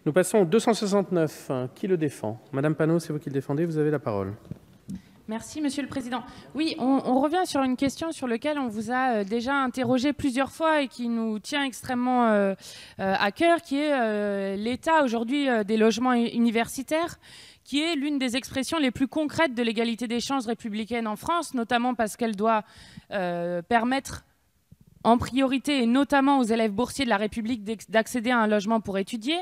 Nous passons au 269. Qui le défend? Madame Panot, c'est vous qui le défendez, vous avez la parole. Merci, Monsieur le Président. Oui, on revient sur une question sur laquelle on vous a déjà interrogé plusieurs fois et qui nous tient extrêmement à cœur, qui est l'état aujourd'hui des logements universitaires, qui est l'une des expressions les plus concrètes de l'égalité des chances républicaine en France, notamment parce qu'elle doit permettre en priorité, et notamment aux élèves boursiers de la République, d'accéder à un logement pour étudier.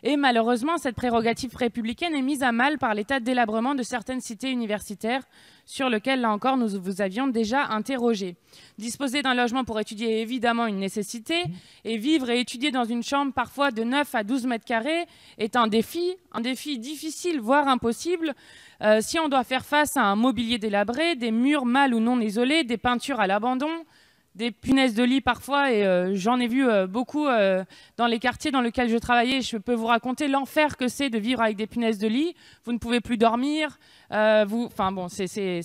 Et malheureusement, cette prérogative républicaine est mise à mal par l'état de délabrement de certaines cités universitaires, sur lequel, là encore, nous vous avions déjà interrogé. Disposer d'un logement pour étudier est évidemment une nécessité, et vivre et étudier dans une chambre parfois de 9 à 12 mètres carrés est un défi difficile, voire impossible, si on doit faire face à un mobilier délabré, des murs mal ou non isolés, des peintures à l'abandon, des punaises de lit parfois, et j'en ai vu beaucoup dans les quartiers dans lesquels je travaillais. Je peux vous raconter l'enfer que c'est de vivre avec des punaises de lit. Vous ne pouvez plus dormir. Enfin bon, c'est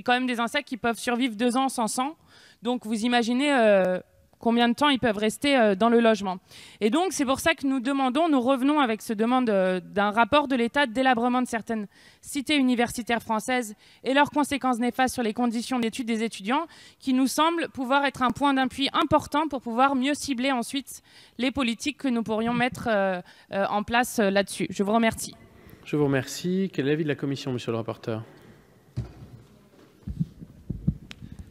quand même des insectes qui peuvent survivre 2 ans sans sang. Donc vous imaginez combien de temps ils peuvent rester dans le logement. Et donc c'est pour ça que nous revenons avec ce demande d'un rapport de l'état de délabrement de certaines cités universitaires françaises et leurs conséquences néfastes sur les conditions d'études des étudiants, qui nous semble pouvoir être un point d'appui important pour pouvoir mieux cibler ensuite les politiques que nous pourrions mettre en place là-dessus. Je vous remercie. Je vous remercie. Quel est l'avis de la commission, monsieur le rapporteur?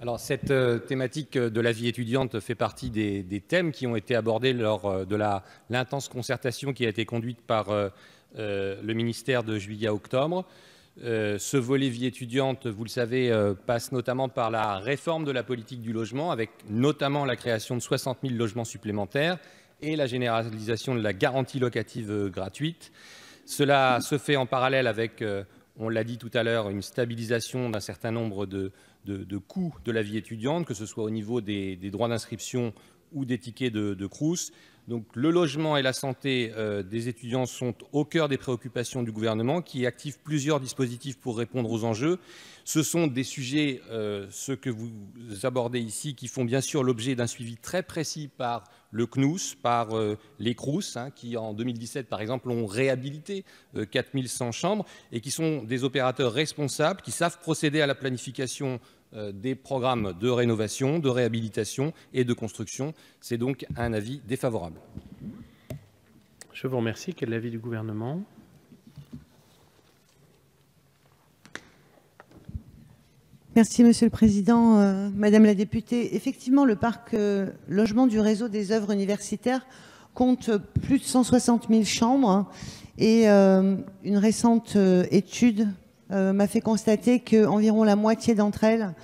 Alors, cette thématique de la vie étudiante fait partie des thèmes qui ont été abordés lors de l'intense concertation qui a été conduite par le ministère de juillet à octobre. Ce volet vie étudiante, vous le savez, passe notamment par la réforme de la politique du logement, avec notamment la création de 60 000 logements supplémentaires et la généralisation de la garantie locative gratuite. Cela se fait en parallèle avec, on l'a dit tout à l'heure, une stabilisation d'un certain nombre de coûts de la vie étudiante, que ce soit au niveau des droits d'inscription ou des tickets de Crous. Donc le logement et la santé des étudiants sont au cœur des préoccupations du gouvernement, qui active plusieurs dispositifs pour répondre aux enjeux. Ce sont des sujets, ceux que vous abordez ici, qui font bien sûr l'objet d'un suivi très précis par le CNUS, par les Crous, qui en 2017 par exemple ont réhabilité 4100 chambres, et qui sont des opérateurs responsables, qui savent procéder à la planification des programmes de rénovation, de réhabilitation et de construction. C'est donc un avis défavorable. Je vous remercie. Quel est l'avis du gouvernement? Merci, Monsieur le Président. Madame la députée, effectivement, le parc logement du réseau des œuvres universitaires compte plus de 160 000 chambres, et une récente étude m'a fait constater qu'environ la moitié d'entre elles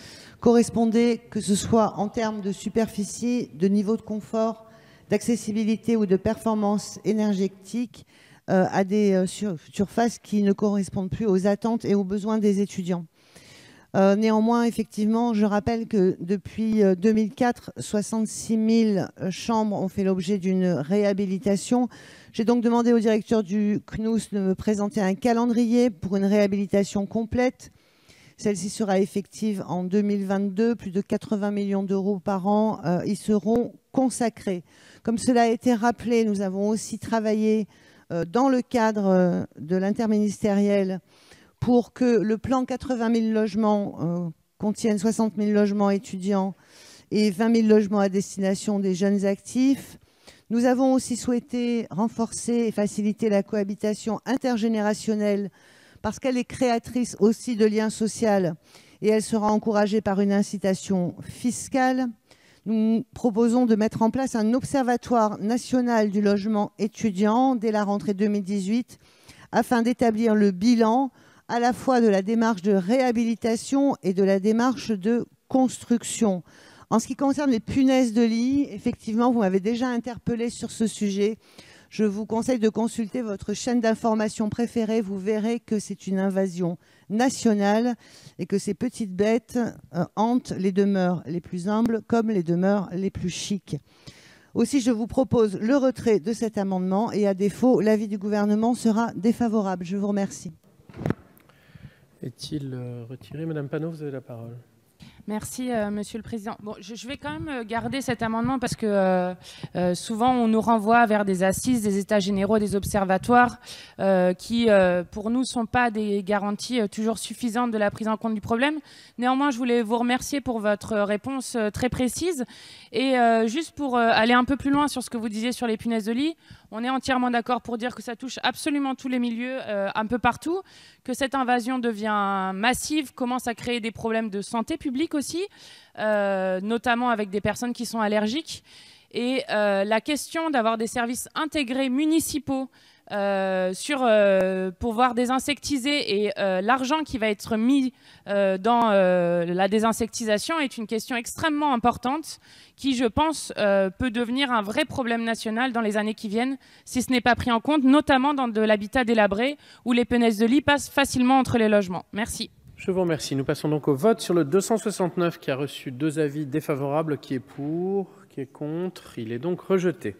correspondaient, que ce soit en termes de superficie, de niveau de confort, d'accessibilité ou de performance énergétique, à des surfaces qui ne correspondent plus aux attentes et aux besoins des étudiants. Néanmoins, effectivement, je rappelle que depuis 2004, 66 000 chambres ont fait l'objet d'une réhabilitation. J'ai donc demandé au directeur du CNUS de me présenter un calendrier pour une réhabilitation complète. Celle-ci sera effective en 2022. Plus de 80 millions d'euros par an y seront consacrés. Comme cela a été rappelé, nous avons aussi travaillé dans le cadre de l'interministériel pour que le plan 80 000 logements contienne 60 000 logements étudiants et 20 000 logements à destination des jeunes actifs. Nous avons aussi souhaité renforcer et faciliter la cohabitation intergénérationnelle parce qu'elle est créatrice aussi de liens sociaux, et elle sera encouragée par une incitation fiscale. Nous proposons de mettre en place un observatoire national du logement étudiant dès la rentrée 2018 afin d'établir le bilan à la fois de la démarche de réhabilitation et de la démarche de construction. En ce qui concerne les punaises de lit, effectivement, vous m'avez déjà interpellé sur ce sujet. Je vous conseille de consulter votre chaîne d'information préférée. Vous verrez que c'est une invasion nationale et que ces petites bêtes hantent les demeures les plus humbles comme les demeures les plus chics. Aussi, je vous propose le retrait de cet amendement et à défaut, l'avis du gouvernement sera défavorable. Je vous remercie. Est-il retiré? Madame Panot, vous avez la parole. Merci, Monsieur le Président. Bon, je vais quand même garder cet amendement parce que souvent on nous renvoie vers des assises, des états généraux, des observatoires qui, pour nous, ne sont pas des garanties toujours suffisantes de la prise en compte du problème. Néanmoins, je voulais vous remercier pour votre réponse très précise. Et juste pour aller un peu plus loin sur ce que vous disiez sur les punaises de lit, on est entièrement d'accord pour dire que ça touche absolument tous les milieux, un peu partout, que cette invasion devient massive, commence à créer des problèmes de santé publique aussi, notamment avec des personnes qui sont allergiques. Et la question d'avoir des services intégrés municipaux pour pouvoir désinsectiser et l'argent qui va être mis dans la désinsectisation est une question extrêmement importante qui, je pense, peut devenir un vrai problème national dans les années qui viennent si ce n'est pas pris en compte, notamment dans de l'habitat délabré où les punaises de lit passent facilement entre les logements. Merci. Je vous remercie. Nous passons donc au vote sur le 269 qui a reçu 2 avis défavorables. Qui est pour? Qui est contre? Il est donc rejeté.